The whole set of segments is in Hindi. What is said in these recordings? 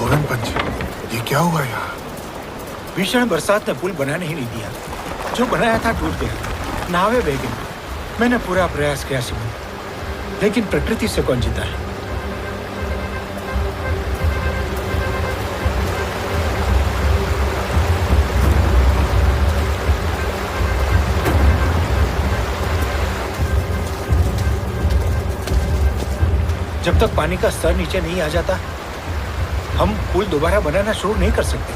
पूरन पंच, ये क्या हुआ यहाँ? भीषण बरसात ने पुल बनाने ही नहीं दिया। जो बनाया था टूट गया, नावें बह गई। मैंने पूरा प्रयास किया सिमन, लेकिन प्रकृति से कौन जीता है? जब तक पानी का स्तर नीचे नहीं आ जाता, हम पुल दोबारा बनाना शुरू नहीं कर सकते।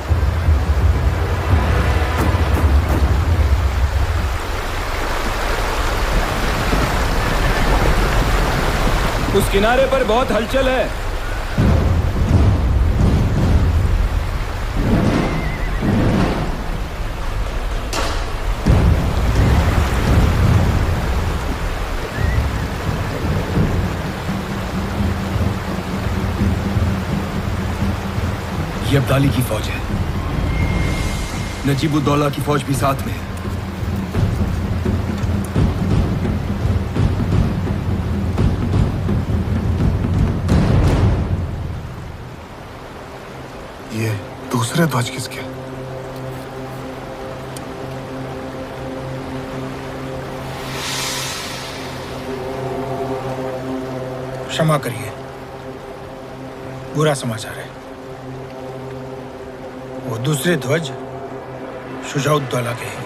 उस किनारे पर बहुत हलचल है। ये अब्दाली की फौज है। नजीबुद्दौला की फौज भी साथ में है। ये दूसरे ध्वज किसके? क्षमा करिए, बुरा समाचार है। वो दूसरे ध्वज शुजाउद्दौला के हैं।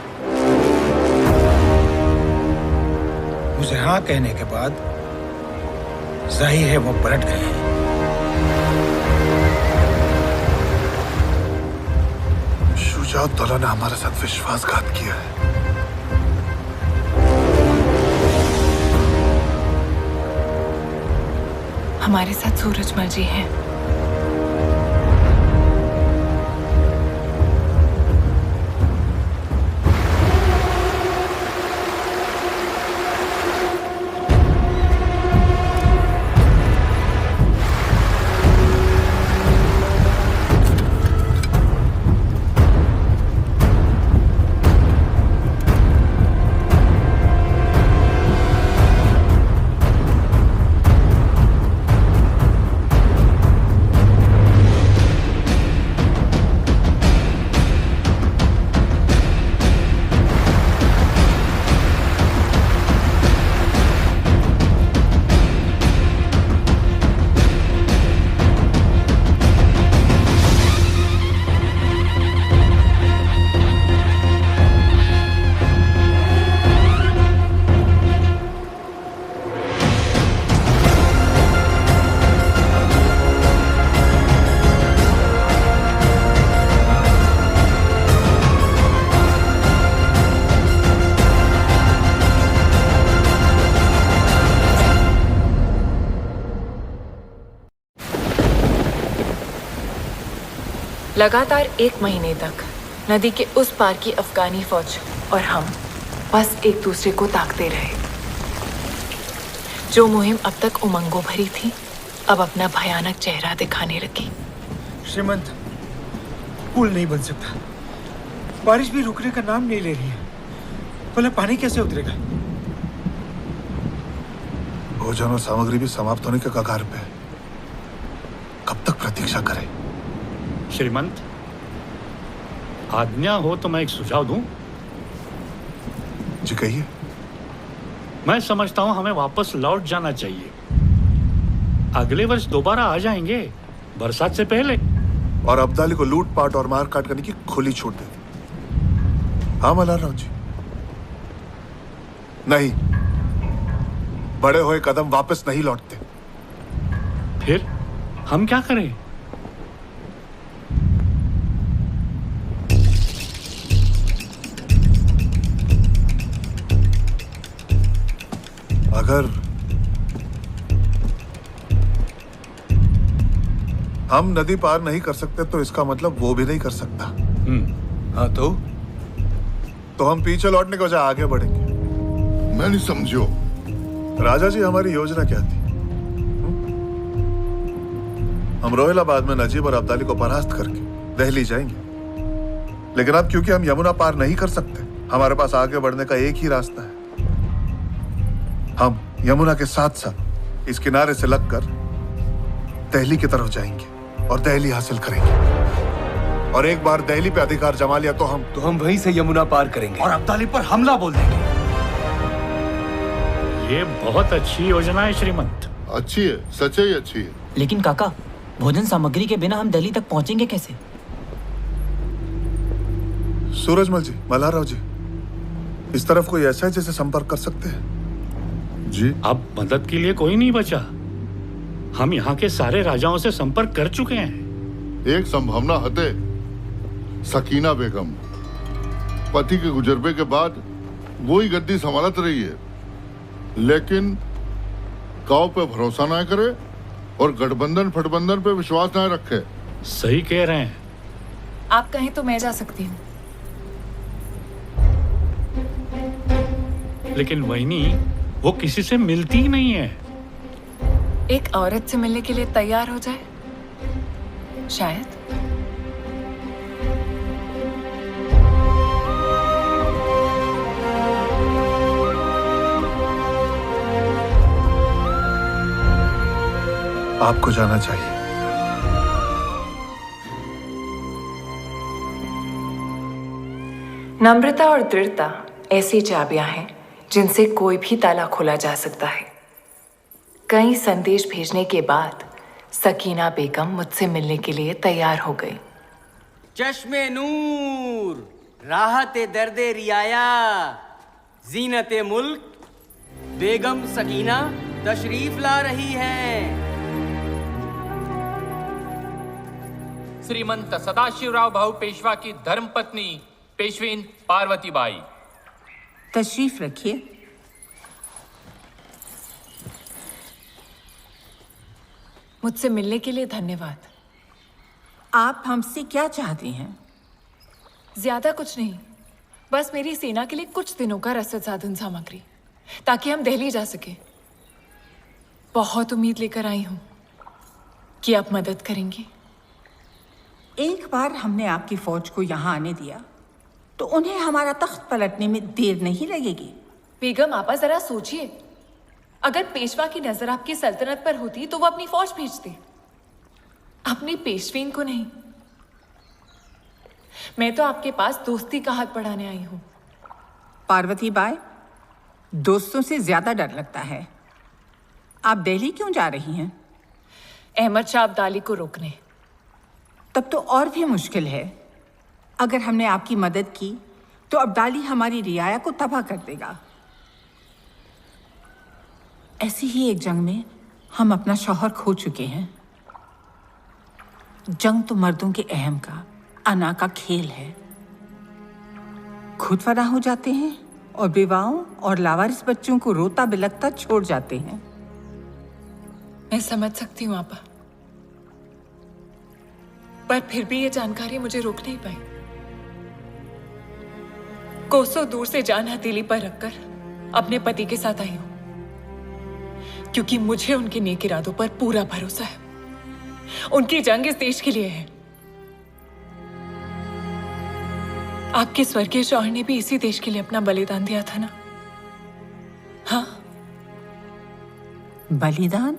मुझे हाँ कहने के बाद जाहिर है वो पलट गए हैं। शुजाउद्दौला ने हमारे साथ विश्वासघात किया है। हमारे साथ सूरजमल जी हैं। लगातार 1 महीने तक नदी के उस पार की अफगानी फौज और हम बस एक दूसरे को ताकते रहे। जो मुहिम अब तक उमंगों भरी थी, अब अपना भयानक चेहरा दिखाने लगी। श्रीमंत, पुल नहीं बन सकता। बारिश भी रुकने का नाम नहीं ले रही है। भला पानी कैसे उतरेगा? भोजन और सामग्री भी समाप्त होने के कगार पे। कब तक प्रतीक्षा करें? श्रीमंत, आज्ञा हो तो मैं एक सुझाव दूं? जी कहिए। मैं समझता हूं हमें वापस लौट जाना चाहिए। अगले वर्ष दोबारा आ जाएंगे, बरसात से पहले। और अब्दाली को लूटपाट और मारकाट करने की खुली छूट दे दी। हाँ मल्हारराव जी? नहीं, बड़े हुए कदम वापस नहीं लौटते। फिर हम क्या करें? अगर हम नदी पार नहीं कर सकते तो इसका मतलब वो भी नहीं कर सकता। हाँ तो हम पीछे लौटने के बजाय आगे बढ़ेंगे। मैं नहीं समझो। राजा जी, हमारी योजना क्या थी? हम रोहिलाबाद में नजीब और अब्दाली को परास्त करके दिल्ली जाएंगे। लेकिन अब क्योंकि हम यमुना पार नहीं कर सकते, हमारे पास आगे बढ़ने का एक ही रास्ता है। हम यमुना के साथ साथ इस किनारे से लगकर दिल्ली की तरफ जाएंगे और दिल्ली हासिल करेंगे। और एक बार दिल्ली पे अधिकार जमा लिया तो हम वहीं से यमुना पार करेंगे और अब्दाली पर हमला बोल देंगे। ये बहुत अच्छी योजना है श्रीमंत। अच्छी है, सच्चाई अच्छी है। लेकिन काका, भोजन सामग्री के बिना हम दिल्ली तक पहुंचेंगे कैसे? सूरजमल जी, मल्हारराव जी, इस तरफ कोई ऐसा है जिसे संपर्क कर सकते हैं? जी, अब मदद के लिए कोई नहीं बचा। हम यहाँ के सारे राजाओं से संपर्क कर चुके हैं। एक संभावना हते, सकीना बेगम पति के गुजरबे के बाद वो ही गद्दी संभालत रही है, लेकिन काव पे भरोसा ना करे और गठबंधन फटबंधन पे विश्वास ना रखे। सही कह रहे हैं। आप कहें तो मैं जा सकती हूँ। लेकिन वहीनी, वो किसी से मिलती ही नहीं है। एक औरत से मिलने के लिए तैयार हो जाए, शायद। आपको जाना चाहिए। नम्रता और दृढ़ता ऐसी चाबियां हैं जिनसे कोई भी ताला खोला जा सकता है। कई संदेश भेजने के बाद सकीना बेगम मुझसे मिलने के लिए तैयार हो गई। चश्मे नूर, राहते दर्दे रियाया, जीनते मुल्क, बेगम सकीना तशरीफ ला रही है। श्रीमंत सदाशिवराव भाऊ पेशवा की धर्मपत्नी पेशवीन पार्वती बाई। तशरीफ रखिए। मुझसे मिलने के लिए धन्यवाद। आप हमसे क्या चाहती हैं? ज्यादा कुछ नहीं, बस मेरी सेना के लिए कुछ दिनों का रसद साधन सामग्री, ताकि हम दिल्ली जा सके। बहुत उम्मीद लेकर आई हूं कि आप मदद करेंगी। एक बार हमने आपकी फौज को यहाँ आने दिया तो उन्हें हमारा तख्त पलटने में देर नहीं लगेगी। बेगम आपा, जरा सोचिए, अगर पेशवा की नजर आपकी सल्तनत पर होती तो वो अपनी फौज भेजते, अपनी पेशवीन को नहीं। मैं तो आपके पास दोस्ती का हाथ बढ़ाने आई हूं। पार्वती बाई, दोस्तों से ज्यादा डर लगता है। आप दिल्ली क्यों जा रही हैं? अहमद शाह अब्दाली को रोकने। तब तो और भी मुश्किल है। अगर हमने आपकी मदद की तो अब्दाली हमारी रियाया को तबाह कर देगा। ऐसी ही एक जंग में हम अपना शौहर खो चुके हैं। जंग तो मर्दों के अहम का, अना का खेल है। खुद फना हो जाते हैं और विवाहों और लावारिस बच्चों को रोता बिलखता छोड़ जाते हैं। मैं समझ सकती हूँ आपा, पर फिर भी ये जानकारी मुझे रोक नहीं पाई। कोसों दूर से जान हथेली पर रखकर अपने पति के साथ आई हूं, क्योंकि मुझे उनके नेक इरादों पर पूरा भरोसा है। उनकी जंग इस देश के लिए है। आपके स्वर्गीय शौहर ने भी इसी देश के लिए अपना बलिदान दिया था ना? हाँ, बलिदान?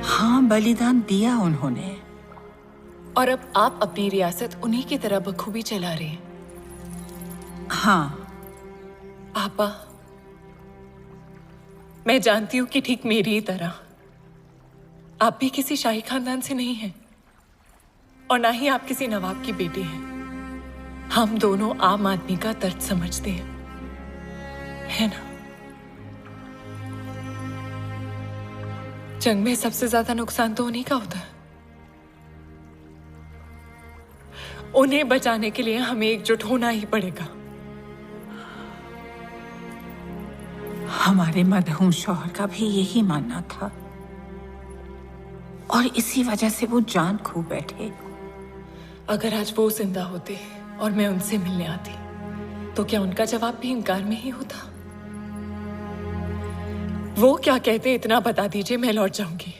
हाँ, बलिदान दिया उन्होंने। और अब आप अपनी रियासत उन्हीं की तरह बखूबी चला रहे हैं। हाँ आपा, मैं जानती हूं कि ठीक मेरी ही तरह आप भी किसी शाही खानदान से नहीं हैं, और ना ही आप किसी नवाब की बेटी हैं। हम दोनों आम आदमी का दर्द समझते हैं, है ना? जंग में सबसे ज्यादा नुकसान तो उन्हीं का होता है। उन्हें बचाने के लिए हमें एकजुट होना ही पड़ेगा। हमारे मरहूम शौहर का भी यही मानना था, और इसी वजह से वो जान खो बैठे। अगर आज वो जिंदा होते और मैं उनसे मिलने आती, तो क्या उनका जवाब भी इनकार में ही होता? वो क्या कहते इतना बता दीजिए, मैं लौट जाऊंगी।